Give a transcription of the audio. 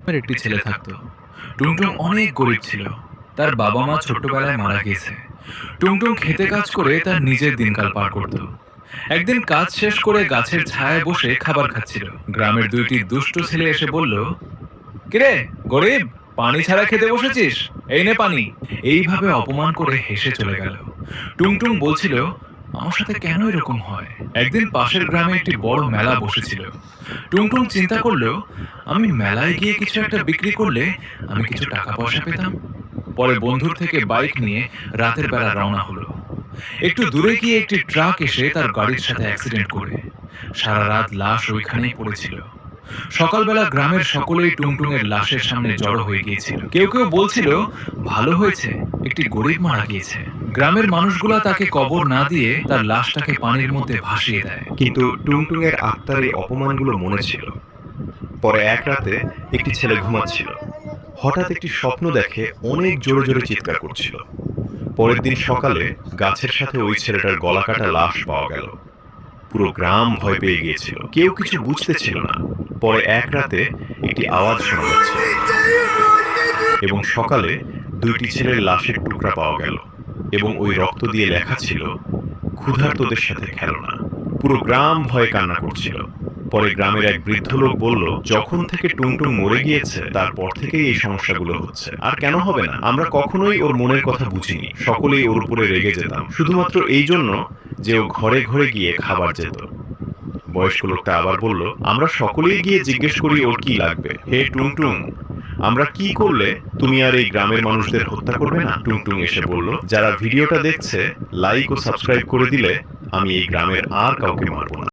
আমার একটি ছেলে থাকতো। টুংটুং অনেক গরিব ছিল। তার বাবা মা ছোট্টবেলায় মারা গিয়েছে। টুংটুং খেতে কাজ করে তার নিজের দিনকাল পার করত। একদিন কাজ শেষ করে গাছের ছায়ায় বসে খাবার খাচ্ছিল। গ্রামের দুইটি দুষ্ট ছেলে এসে বলল, কিরে গরিব, পানি ছাড়া খেতে বসেছিস? এই নে পানি। এইভাবে অপমান করে হেসে চলে গেল। টুংটুং বলছিল, আমার সাথে কেন এরকম হয়? একদিন পাশের গ্রামে একটি বড় মেলা বসেছিল। টুংটুং চিন্তা করলো, আমি মেলায় গিয়ে কিছু একটা বিক্রি করলে আমি কিছু টাকা পয়সা পেতাম। পরে বন্ধুর থেকে বাইক নিয়ে রাতের বেলা রওনা হলো। একটু দূরে গিয়ে একটি ট্রাক এসে তার গাড়ির সাথে অ্যাক্সিডেন্ট করে সারা রাত লাশ ওইখানেই পড়েছিল। সকালবেলা গ্রামের সকলেই টুংটুং এর লাশের সামনে জড়ো হয়ে গিয়েছিল। কেউ কেউ বলছিল, ভালো হয়েছে একটি গরিব মারা গিয়েছে। গ্রামের মানুষগুলা তাকে কবর না দিয়ে তার লাশটাকে পানির মধ্যে ভাসিয়ে দেয়। কিন্তু টুংটুং এর আত্মার এই অপমানগুলো মনে ছিল। পরে এক রাতে একটি ছেলে ঘুমাচ্ছিল। হঠাৎ একটি স্বপ্ন দেখে অনেক জোরে জোরে চিৎকার করছিল। পরের দিন সকালে গাছের সাথে ওই ছেলেটার গলা কাটা লাশ পাওয়া গেল। পুরো গ্রাম ভয় পেয়ে গিয়েছিল, কেউ কিছু বুঝতে ছিল না। পরে এক রাতে একটি আওয়াজ শোনা যাচ্ছিল এবং সকালে দুইটি ছেলের লাশের টুকরা পাওয়া গেল এবং ওই রক্ত দিয়ে লেখা ছিল, ক্ষুধার্তদের সাথে খেলো না। পুরো গ্রাম ভয়ে কান্না করছিল। পরে গ্রামের এক বৃদ্ধ লোক বলল, যখন থেকে টুংটুং মরে গিয়েছে তারপর থেকেই এই সমস্যাগুলো হচ্ছে। আর কেন হবে না? আমরা কখনোই ওর মনের কথা বুঝিনি, সকলেই ওর উপরে রেগে যেতাম, শুধুমাত্র এই জন্য যে ও ঘরে ঘরে গিয়ে খাবার যেত। বয়স্ক লোকটা আবার বলল, আমরা সকলেই গিয়ে জিজ্ঞেস করি ওর কি লাগবে। হে টুংটুং, আমরা কি করলে তুমি আর এই গ্রামের মানুষদের হত্যা করবে না? টুংটুং এসে বলল, যারা ভিডিওটা দেখছে লাইক ও সাবস্ক্রাইব করে দিলে আমি এই গ্রামের আর কাউকে মারবো না।